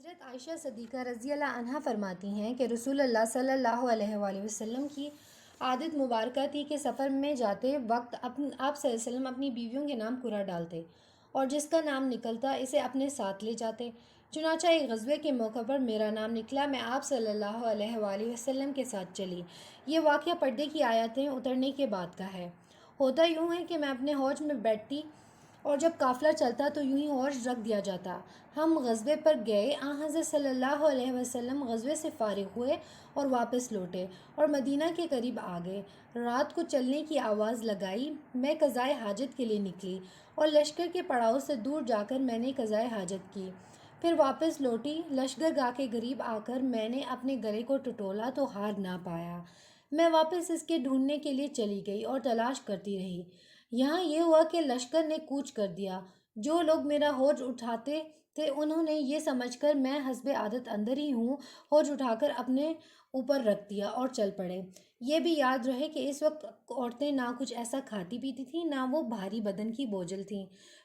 حضرت عائشہ صدیقہ رضی اللہ عنہا فرماتی ہیں کہ رسول اللہ صلی اللہ علیہ وآلہ وسلم کی عادت مبارکہ تھی کہ سفر میں جاتے وقت آپ صلی اللہ علیہ وسلم اپنی بیویوں کے نام قرعہ ڈالتے اور جس کا نام نکلتا اسے اپنے ساتھ لے جاتے۔ چنانچہ ایک غزوے کے موقع پر میرا نام نکلا، میں آپ صلی اللہ علیہ وآلہ وسلم کے ساتھ چلی۔ یہ واقعہ پردے کی آیتیں اترنے کے بعد کا ہے۔ ہوتا یوں ہے کہ میں اپنے حوض میں بیٹھتی اور جب قافلہ چلتا تو یوں ہی حوض رکھ دیا جاتا۔ ہم غزوے پر گئے، حضرت صلی اللہ علیہ وسلم غزوے سے فارغ ہوئے اور واپس لوٹے اور مدینہ کے قریب آ گئے۔ رات کو چلنے کی آواز لگائی، میں قضائے حاجت کے لیے نکلی اور لشکر کے پڑاؤ سے دور جا کر میں نے قضائے حاجت کی، پھر واپس لوٹی۔ لشکر گاہ کے قریب آ کر میں نے اپنے گلے کو ٹٹولا تو ہار نہ پایا۔ میں واپس اس کے ڈھونڈنے کے لیے چلی گئی اور تلاش کرتی رہی۔ یہاں یہ ہوا کہ لشکر نے کوچ کر دیا۔ جو لوگ میرا حوض اٹھاتے تھے انہوں نے یہ سمجھ کر میں حسب عادت اندر ہی ہوں حوض اٹھا کر اپنے اوپر رکھ دیا اور چل پڑے۔ یہ بھی یاد رہے کہ اس وقت عورتیں نہ کچھ ایسا کھاتی پیتی تھیں، نہ وہ بھاری بدن کی بوجھل تھیں،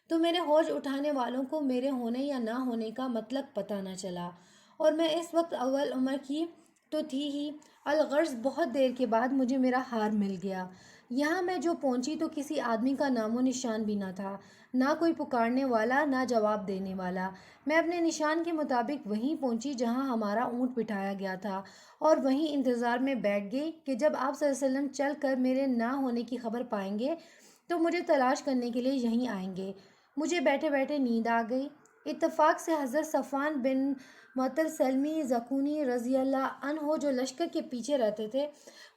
تو میرے حوض اٹھانے والوں کو میرے ہونے یا نہ ہونے کا مطلق پتہ نہ چلا، اور میں اس وقت اول عمر کی تو تھی ہی۔ الغرض بہت دیر کے بعد مجھے میرا ہار مل گیا۔ یہاں میں جو پہنچی تو کسی آدمی کا نام و نشان بھی نہ تھا، نہ کوئی پکارنے والا، نہ جواب دینے والا۔ میں اپنے نشان کے مطابق وہیں پہنچی جہاں ہمارا اونٹ بٹھایا گیا تھا اور وہیں انتظار میں بیٹھ گئی کہ جب آپ صلی اللہ علیہ وسلم چل کر میرے نہ ہونے کی خبر پائیں گے تو مجھے تلاش کرنے کے لیے یہیں آئیں گے۔ مجھے بیٹھے بیٹھے نیند آ گئی۔ اتفاق سے حضرت صفوان بن معطل سلمی زکونی رضی اللہ عنہ جو لشکر کے پیچھے رہتے تھے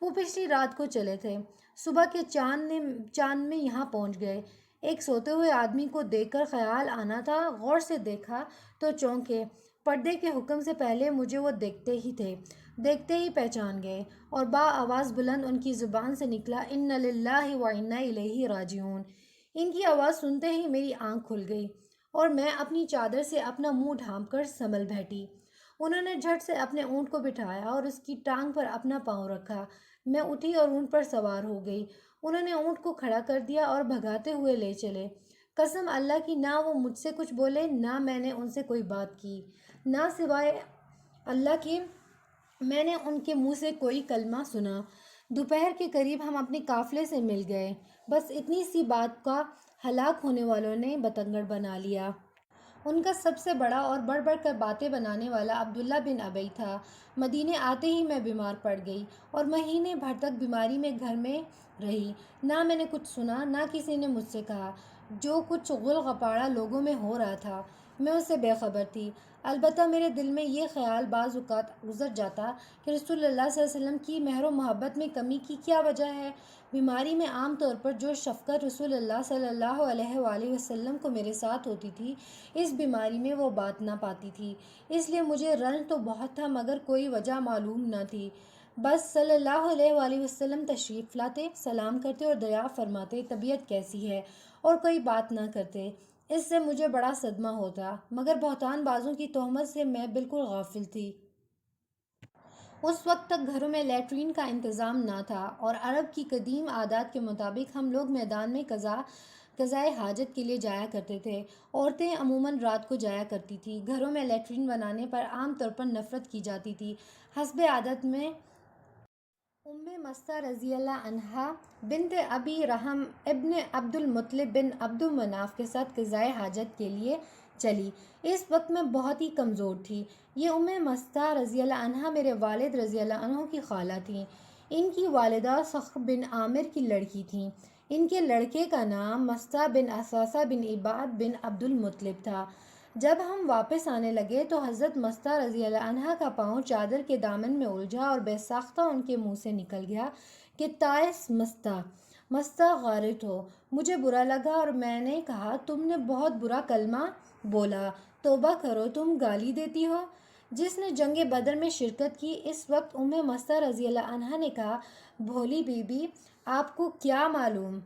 وہ پچھلی رات کو چلے تھے، صبح کے چاند میں یہاں پہنچ گئے۔ ایک سوتے ہوئے آدمی کو دیکھ کر خیال آنا تھا، غور سے دیکھا تو چونکے۔ پردے کے حکم سے پہلے مجھے وہ دیکھتے ہی تھے، دیکھتے ہی پہچان گئے، اور با آواز بلند ان کی زبان سے نکلا، اِنَّ لِلَّهِ وَإِنَّا إِلَيْهِ راجعون۔ ان کی آواز سنتے ہی میری آنکھ کھل گئی اور میں اپنی چادر سے اپنا منہ ڈھانپ کر سنبھل بیٹھی۔ انہوں نے جھٹ سے اپنے اونٹ کو بٹھایا اور اس کی ٹانگ پر اپنا پاؤں رکھا۔ میں اٹھی اور اونٹ پر سوار ہو گئی۔ انہوں نے اونٹ کو کھڑا کر دیا اور بھگاتے ہوئے لے چلے۔ قسم اللہ کی نہ وہ مجھ سے کچھ بولے، نہ میں نے ان سے کوئی بات کی، نہ سوائے اللہ کے میں نے ان کے منہ سے کوئی کلمہ سنا۔ دوپہر کے قریب ہم اپنے قافلے سے مل گئے۔ بس اتنی سی بات کا ہلاک ہونے والوں نے بتنگڑ بنا لیا۔ ان کا سب سے بڑا اور بڑھ بڑھ کر باتیں بنانے والا عبداللہ بن ابی تھا۔ مدینے آتے ہی میں بیمار پڑ گئی اور مہینے بھر تک بیماری میں گھر میں رہی۔ نہ میں نے کچھ سنا، نہ کسی نے مجھ سے کہا۔ جو کچھ غل غپاڑہ لوگوں میں ہو رہا تھا میں اس سے بے خبر تھی۔ البتہ میرے دل میں یہ خیال بعض اوقات گزر جاتا کہ رسول اللہ صلی اللہ علیہ وسلم کی مہر و محبت میں کمی کی کیا وجہ ہے؟ بیماری میں عام طور پر جو شفقت رسول اللہ صلی اللہ علیہ وآلہ وسلم کو میرے ساتھ ہوتی تھی، اس بیماری میں وہ بات نہ پاتی تھی۔ اس لیے مجھے رنج تو بہت تھا مگر کوئی وجہ معلوم نہ تھی۔ بس صلی اللہ علیہ وآلہ وسلم تشریف لاتے، سلام کرتے اور دریافت فرماتے طبیعت کیسی ہے، اور کوئی بات نہ کرتے۔ اس سے مجھے بڑا صدمہ ہوتا، مگر بہتان بازوں کی تہمت سے میں بالکل غافل تھی۔ اس وقت تک گھروں میں لیٹرین کا انتظام نہ تھا اور عرب کی قدیم عادات کے مطابق ہم لوگ میدان میں قضائے حاجت کے لیے جایا کرتے تھے۔ عورتیں عموماً رات کو جایا کرتی تھیں۔ گھروں میں لیٹرین بنانے پر عام طور پر نفرت کی جاتی تھی۔ حسب عادت میں مستہ رضی اللہ عنہا بنت ابی رحم ابن عبد المطلب بن عبد مناف کے ساتھ قضائے حاجت کے لیے چلی۔ اس وقت میں بہت ہی کمزور تھی۔ یہ مستہ رضی اللہ عنہا میرے والد رضی اللہ عنہ کی خالہ تھیں۔ ان کی والدہ صخر بن عامر کی لڑکی تھیں۔ ان کے لڑکے کا نام مستہ بن اثاثہ بن عباد بن عبد المطلب تھا۔ جب ہم واپس آنے لگے تو حضرت مستہ رضی اللہ عنہا کا پاؤں چادر کے دامن میں الجھا اور بے ساختہ ان کے منہ سے نکل گیا کہ تائس مستہ غارت ہو۔ مجھے برا لگا اور میں نے کہا تم نے بہت برا کلمہ بولا، توبہ کرو، تم گالی دیتی ہو جس نے جنگ بدر میں شرکت کی۔ اس وقت مستہ رضی اللہ عنہا نے کہا بھولی بی بی آپ کو کیا معلوم؟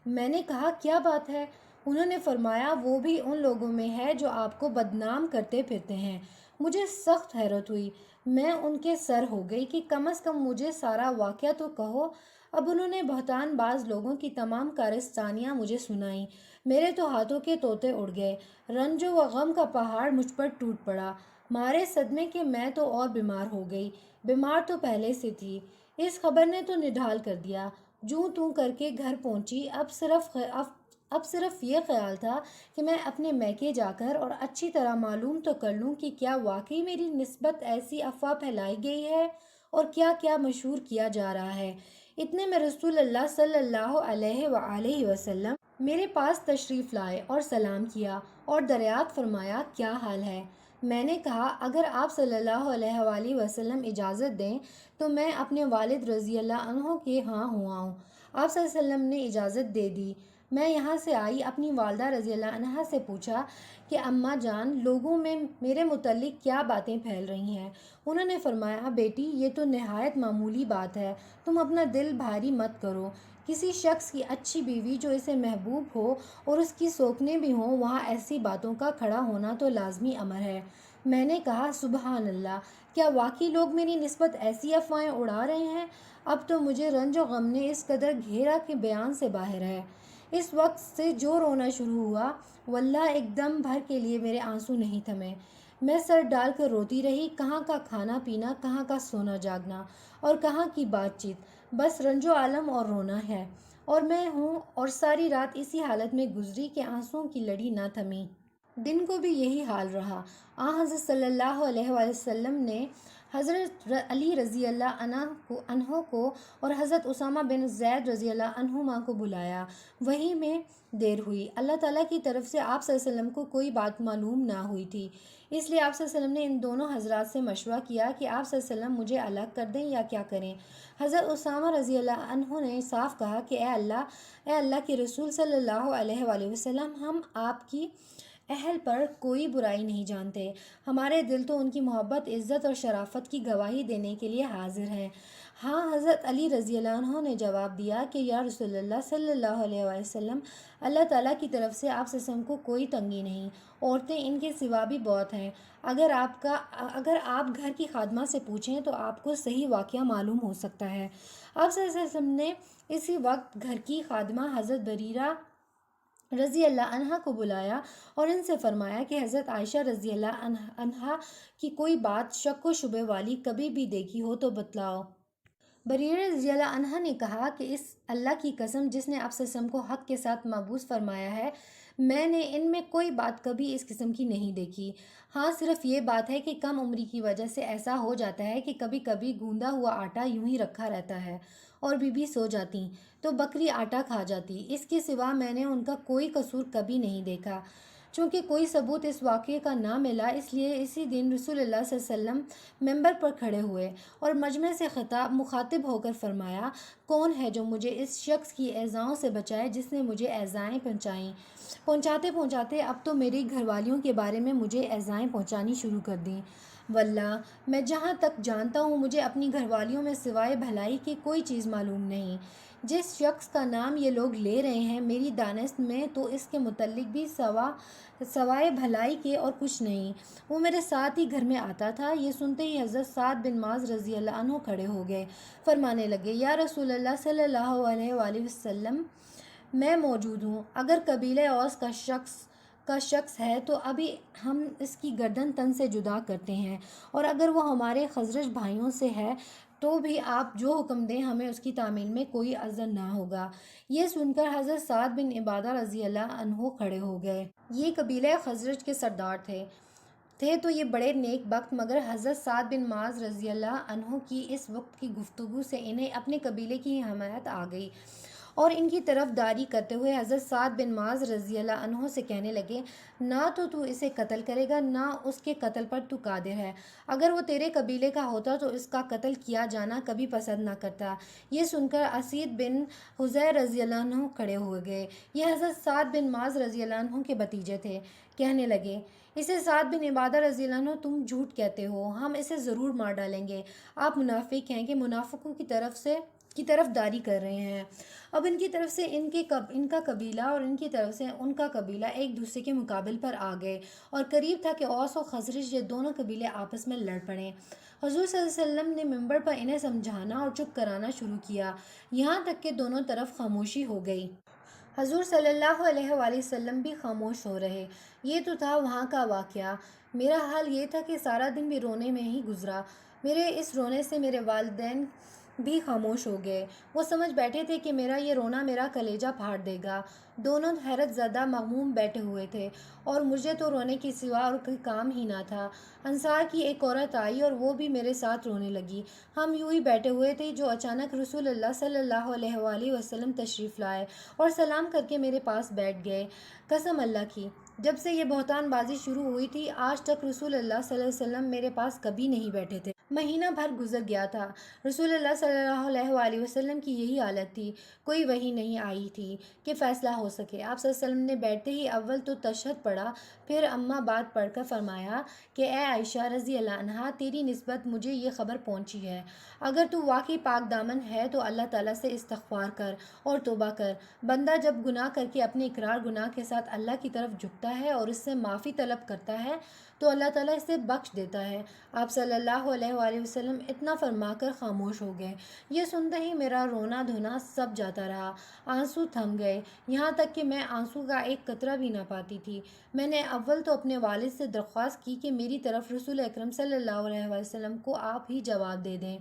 میں نے کہا کیا بات ہے؟ انہوں نے فرمایا وہ بھی ان لوگوں میں ہے جو آپ کو بدنام کرتے پھرتے ہیں۔ مجھے سخت حیرت ہوئی۔ میں ان کے سر ہو گئی کہ کم از کم مجھے سارا واقعہ تو کہو۔ اب انہوں نے بہتان باز لوگوں کی تمام کارستانیاں مجھے سنائیں۔ میرے تو ہاتھوں کے طوطے اڑ گئے۔ رنج و غم کا پہاڑ مجھ پر ٹوٹ پڑا۔ مارے صدمے کے میں تو اور بیمار ہو گئی، بیمار تو پہلے سے تھی۔ اس خبر نے تو نڈھال کر دیا۔ جوں توں کر کے گھر پہنچی، اب صرف یہ خیال تھا کہ میں اپنے میکے جا کر اور اچھی طرح معلوم تو کر لوں کہ کیا واقعی میری نسبت ایسی افواہ پھیلائی گئی ہے اور کیا کیا مشہور کیا جا رہا ہے۔ اتنے میں رسول اللہ صلی اللہ علیہ وآلہ وسلم میرے پاس تشریف لائے اور سلام کیا اور دریافت فرمایا کیا حال ہے۔ میں نے کہا اگر آپ صلی اللہ علیہ وآلہ وسلم اجازت دیں تو میں اپنے والد رضی اللہ عنہ کے ہاں ہوا ہوں۔ آپ صلی اللہ علیہ وسلم نے اجازت دے دی۔ میں یہاں سے آئی، اپنی والدہ رضی اللہ عنہا سے پوچھا کہ اماں جان، لوگوں میں میرے متعلق کیا باتیں پھیل رہی ہیں؟ انہوں نے فرمایا بیٹی یہ تو نہایت معمولی بات ہے، تم اپنا دل بھاری مت کرو۔ کسی شخص کی اچھی بیوی جو اسے محبوب ہو اور اس کی سوکنے بھی ہوں، وہاں ایسی باتوں کا کھڑا ہونا تو لازمی امر ہے۔ میں نے کہا سبحان اللہ، کیا واقعی لوگ میری نسبت ایسی افواہیں اڑا رہے ہیں؟ اب تو مجھے رنج و غم نے اس قدر گھیرا کہ بیان سے باہر ہے۔ اس وقت سے جو رونا شروع ہوا، واللہ ایک دم بھر کے لیے میرے آنسو نہیں تھمے۔ میں سر ڈال کر روتی رہی، کہاں کا کھانا پینا، کہاں کا سونا جاگنا اور کہاں کی بات چیت، بس رنج و عالم اور رونا ہے اور میں ہوں، اور ساری رات اسی حالت میں گزری کہ آنسوؤں کی لڑی نہ تھمی۔ دن کو بھی یہی حال رہا۔ حضرت صلی اللہ علیہ وآلہ وسلم نے حضرت علی رضی اللہ عنہ کو اور حضرت اسامہ بن زید رضی اللہ عنہما کو بلایا۔ وہیں میں دیر ہوئی۔ اللہ تعالیٰ کی طرف سے آپ صلی اللہ علیہ وسلم کو کوئی بات معلوم نہ ہوئی تھی، اس لیے آپ صلی اللہ علیہ وسلم نے ان دونوں حضرات سے مشورہ کیا کہ آپ صلی اللہ علیہ وسلم مجھے الگ کر دیں یا کیا کریں۔ حضرت اسامہ رضی اللہ عنہ نے صاف کہا کہ اے اللہ کے رسول صلی اللہ علیہ وآلہ وسلم، ہم آپ کی اہل پر کوئی برائی نہیں جانتے، ہمارے دل تو ان کی محبت، عزت اور شرافت کی گواہی دینے کے لیے حاضر ہیں۔ ہاں حضرت علی رضی اللہ عنہ نے جواب دیا کہ یا رسول اللہ صلی اللہ علیہ وآلہ وسلم، اللہ تعالیٰ کی طرف سے آپ وسلم کو کوئی تنگی نہیں، عورتیں ان کے سوا بھی بہت ہیں، اگر آپ گھر کی خادمہ سے پوچھیں تو آپ کو صحیح واقعہ معلوم ہو سکتا ہے۔ آپ صلی اللہ علیہ وسلم نے اسی وقت گھر کی خادمہ حضرت بریرہ رضی اللہ عنہا کو بلایا اور ان سے فرمایا کہ حضرت عائشہ رضی اللہ عنہا کی کوئی بات شک و شبے والی کبھی بھی دیکھی ہو تو بتلاؤ۔ بریرہ رضی اللہ عنہا نے کہا کہ اس اللہ کی قسم جس نے آپ صلی اللہ علیہ وسلم کو حق کے ساتھ مبعوث فرمایا ہے، میں نے ان میں کوئی بات کبھی اس قسم کی نہیں دیکھی۔ ہاں صرف یہ بات ہے کہ کم عمری کی وجہ سے ایسا ہو جاتا ہے کہ کبھی کبھی گوندا ہوا آٹا یوں ہی رکھا رہتا ہے اور بی بی سو جاتی تو بکری آٹا کھا جاتی، اس کے سوا میں نے ان کا کوئی قصور کبھی نہیں دیکھا۔ چونکہ کوئی ثبوت اس واقعے کا نہ ملا، اس لیے اسی دن رسول اللہ صلی اللہ علیہ وسلم منبر پر کھڑے ہوئے اور مجمع سے مخاطب ہو کر فرمایا کون ہے جو مجھے اس شخص کی ایذاؤں سے بچائے جس نے مجھے ایذائیں پہنچائیں۔ پہنچاتے اب تو میری گھر والیوں کے بارے میں مجھے ایذائیں پہنچانی شروع کر دیں۔ واللہ میں جہاں تک جانتا ہوں مجھے اپنی گھر والیوں میں سوائے بھلائی کی کوئی چیز معلوم نہیں۔ جس شخص کا نام یہ لوگ لے رہے ہیں میری دانست میں تو اس کے متعلق بھی سوائے بھلائی کے اور کچھ نہیں۔ وہ میرے ساتھ ہی گھر میں آتا تھا۔ یہ سنتے ہی حضرت سعد بن معاذ رضی اللہ عنہ کھڑے ہو گئے، فرمانے لگے یا رسول اللہ صلی اللہ علیہ وآلہ وسلم، میں موجود ہوں، اگر قبیلہ اوس کا شخص ہے تو ابھی ہم اس کی گردن تن سے جدا کرتے ہیں، اور اگر وہ ہمارے خزرج بھائیوں سے ہے تو بھی آپ جو حکم دیں ہمیں اس کی تعمیل میں کوئی عذر نہ ہوگا۔ یہ سن کر حضرت سعد بن عبادہ رضی اللہ عنہ کھڑے ہو گئے۔ یہ قبیلہ خزرج کے سردار تھے تو یہ بڑے نیک بخت، مگر حضرت سعد بن معاذ رضی اللہ عنہ کی اس وقت کی گفتگو سے انہیں اپنے قبیلے کی حمایت آ گئی اور ان کی طرف داری کرتے ہوئے حضرت سعد بن معاذ رضی اللہ عنہ سے کہنے لگے نہ تو اسے قتل کرے گا، نہ اس کے قتل پر تو قادر ہے، اگر وہ تیرے قبیلے کا ہوتا تو اس کا قتل کیا جانا کبھی پسند نہ کرتا۔ یہ سن کر اسید بن حضیر رضی اللہ عنہ کھڑے ہو گئے، یہ حضرت سعد بن معاذ رضی اللہ عنہ کے بھتیجے تھے، کہنے لگے اسے سعد بن عبادہ رضی اللہ عنہ تم جھوٹ کہتے ہو، ہم اسے ضرور مار ڈالیں گے، آپ منافق ہیں کہ منافقوں کی طرف داری کر رہے ہیں۔ اب ان کی طرف سے ان کا قبیلہ اور ان کی طرف سے ان کا قبیلہ ایک دوسرے کے مقابل پر آ گئے اور قریب تھا کہ اوس و خزرج یہ دونوں قبیلے آپس میں لڑ پڑیں۔ حضور صلی اللہ علیہ وسلم نے منبر پر انہیں سمجھانا اور چپ کرانا شروع کیا، یہاں تک کہ دونوں طرف خاموشی ہو گئی۔ حضور صلی اللہ علیہ وآلہ وسلم بھی خاموش ہو رہے۔ یہ تو تھا وہاں کا واقعہ۔ میرا حال یہ تھا کہ سارا دن بھی رونے میں ہی گزرا۔ میرے اس رونے سے میرے والدین بھی خاموش ہو گئے۔ وہ سمجھ بیٹھے تھے کہ میرا یہ رونا میرا کلیجہ پھاڑ دے گا۔ دونوں حیرت زدہ مغموم بیٹھے ہوئے تھے اور مجھے تو رونے کے سوا اور کوئی کام ہی نہ تھا۔ انصار کی ایک عورت آئی اور وہ بھی میرے ساتھ رونے لگی۔ ہم یوں ہی بیٹھے ہوئے تھے جو اچانک رسول اللہ صلی اللہ علیہ وآلہ وسلم تشریف لائے اور سلام کر کے میرے پاس بیٹھ گئے۔ قسم اللہ کی، جب سے یہ بہتان بازی شروع ہوئی تھی آج تک رسول اللہ صلی اللہ علیہ وسلم میرے پاس کبھی نہیں بیٹھے تھے۔ مہینہ بھر گزر گیا تھا۔ رسول اللہ صلی اللہ علیہ وآلہ وسلم کی یہی حالت تھی۔ کوئی وحی نہیں آئی تھی کہ فیصلہ ہو سکے۔ آپ صلی اللہ علیہ وسلم نے بیٹھتے ہی اول تو تشہد پڑھا، پھر اما بعد پڑھ کر فرمایا کہ اے عائشہ رضی اللہ عنہا، تیری نسبت مجھے یہ خبر پہنچی ہے۔ اگر تو واقعی پاک دامن ہے تو اللہ تعالیٰ سے استغفار کر اور توبہ کر۔ بندہ جب گناہ کر کے اپنے اقرار گناہ کے ساتھ اللہ کی طرف جھکتا ہے اور اس سے معافی طلب کرتا ہے تو اللہ تعالیٰ اسے بخش دیتا ہے۔ آپ صلی اللہ علیہ وآلہ وسلم اتنا فرما کر خاموش ہو گئے۔ یہ سنتے ہی میرا رونا دھونا سب جاتا رہا۔ آنسو تھم گئے، یہاں تک کہ میں آنسو کا ایک قطرہ بھی نہ پاتی تھی۔ میں نے اول تو اپنے والد سے درخواست کی کہ میری طرف رسول اکرم صلی اللہ علیہ وسلم کو آپ ہی جواب دے دیں،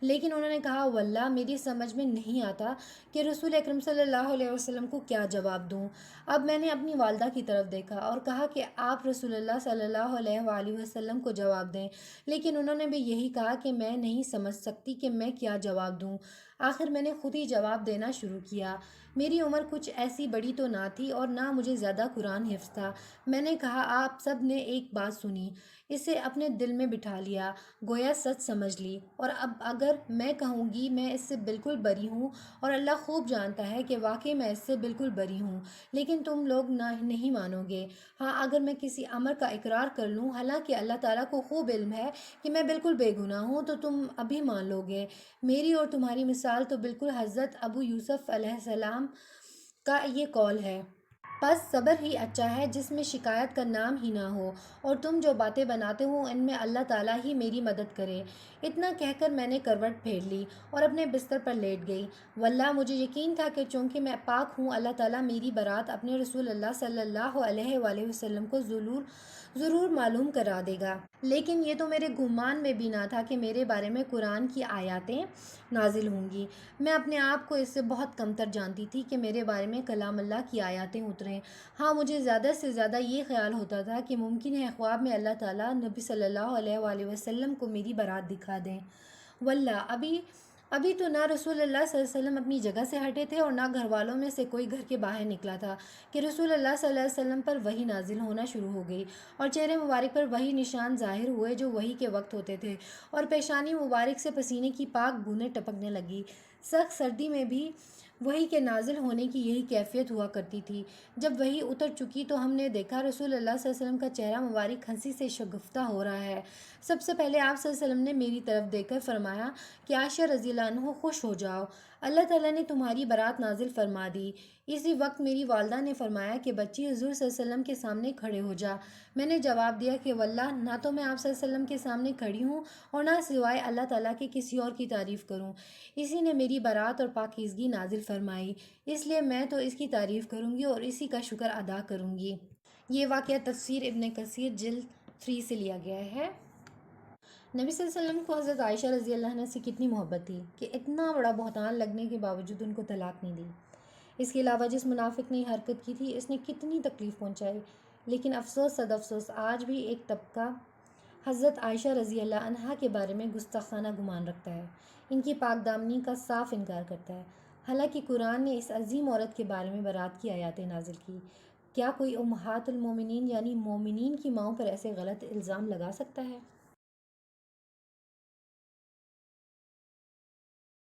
لیکن انہوں نے کہا واللہ میری سمجھ میں نہیں آتا کہ رسول اکرم صلی اللہ علیہ وسلم کو کیا جواب دوں۔ اب میں نے اپنی والدہ کی طرف دیکھا اور کہا کہ آپ رسول اللہ صلی اللہ علیہ وآلہ وسلم کو جواب دیں، لیکن انہوں نے بھی یہی کہا کہ میں نہیں سمجھ سکتی کہ میں کیا جواب دوں۔ آخر میں نے خود ہی جواب دینا شروع کیا۔ میری عمر کچھ ایسی بڑی تو نہ تھی اور نہ مجھے زیادہ قرآن حفظ تھا۔ میں نے کہا آپ سب نے ایک بات سنی، اسے اپنے دل میں بٹھا لیا، گویا سچ سمجھ لی، اور اب اگر میں کہوں گی میں اس سے بالکل بری ہوں اور اللہ خوب جانتا ہے کہ واقعی میں اس سے بالکل بری ہوں، لیکن تم لوگ نہیں مانو گے۔ ہاں اگر میں کسی امر کا اقرار کر لوں حالانکہ اللہ تعالیٰ کو خوب علم ہے کہ میں بالکل بے گناہ ہوں تو تم ابھی مان لو گے۔ میری اور تمہاری مثال تو بالکل حضرت ابو یوسف علیہ السلام کا یہ قول ہے۔ بس صبر ہی اچھا ہے جس میں شکایت کا نام ہی نہ ہو، اور تم جو باتیں بناتے ہو ان میں اللہ تعالیٰ ہی میری مدد کرے۔ اتنا کہہ کر میں نے کروٹ پھیر لی اور اپنے بستر پر لیٹ گئی۔ واللہ مجھے یقین تھا کہ چونکہ میں پاک ہوں اللہ تعالیٰ میری برات اپنے رسول اللہ صلی اللہ علیہ وآلہ وسلم کو ضرور معلوم کرا دے گا، لیکن یہ تو میرے گمان میں بھی نہ تھا کہ میرے بارے میں قرآن کی آیاتیں نازل ہوں گی۔ میں اپنے آپ کو اس سے بہت کمتر جانتی تھی کہ میرے بارے میں کلام اللہ کی آیاتیں اتریں۔ ہاں مجھے زیادہ سے زیادہ یہ خیال ہوتا تھا کہ ممکن ہے خواب میں اللہ تعالیٰ نبی صلی اللہ علیہ وآلہ وسلم کو میری برات دکھا دیں۔ واللہ ابھی تو نہ رسول اللہ صلی اللہ علیہ وسلم اپنی جگہ سے ہٹے تھے اور نہ گھر والوں میں سے کوئی گھر کے باہر نکلا تھا کہ رسول اللہ صلی اللہ علیہ وسلم پر وحی نازل ہونا شروع ہو گئی اور چہرے مبارک پر وہی نشان ظاہر ہوئے جو وحی کے وقت ہوتے تھے، اور پیشانی مبارک سے پسینے کی پاک بوندیں ٹپکنے لگی۔ سخت سردی میں بھی وحی کے نازل ہونے کی یہی کیفیت ہوا کرتی تھی۔ جب وحی اتر چکی تو ہم نے دیکھا رسول اللہ صلی اللہ علیہ وسلم کا چہرہ مبارک ہنسی سے شگفتہ ہو رہا ہے۔ سب سے پہلے آپ صلی اللہ علیہ وسلم نے میری طرف دیکھ کر فرمایا کہ عائشہ رضی اللہ عنہ خوش ہو جاؤ، اللہ تعالیٰ نے تمہاری برات نازل فرما دی۔ اسی وقت میری والدہ نے فرمایا کہ بچی حضور صلی اللہ علیہ وسلم کے سامنے کھڑے ہو جا۔ میں نے جواب دیا کہ واللہ نہ تو میں آپ صلی اللہ علیہ وسلم کے سامنے کھڑی ہوں اور نہ سوائے اللہ تعالیٰ کے کسی اور کی تعریف کروں۔ اسی نے میری برات اور پاکیزگی نازل فرمائی، اس لیے میں تو اس کی تعریف کروں گی اور اسی کا شکر ادا کروں گی۔ یہ واقعہ تفسیر ابن کثیر جلد 3 سے لیا گیا ہے۔ نبی صلی اللہ علیہ وسلم کو حضرت عائشہ رضی اللہ عنہ سے کتنی محبت تھی کہ اتنا بڑا بہتان لگنے کے باوجود ان کو طلاق نہیں دی۔ اس کے علاوہ جس منافق نے حرکت کی تھی اس نے کتنی تکلیف پہنچائی، لیکن افسوس صد افسوس آج بھی ایک طبقہ حضرت عائشہ رضی اللہ عنہا کے بارے میں گستاخانہ گمان رکھتا ہے، ان کی پاک دامنی کا صاف انکار کرتا ہے، حالانکہ قرآن نے اس عظیم عورت کے بارے میں برات کی آیاتیں نازل کی۔ کیا کوئی امہات المومنین یعنی مومنین کی ماؤں پر ایسے غلط الزام لگا سکتا ہے؟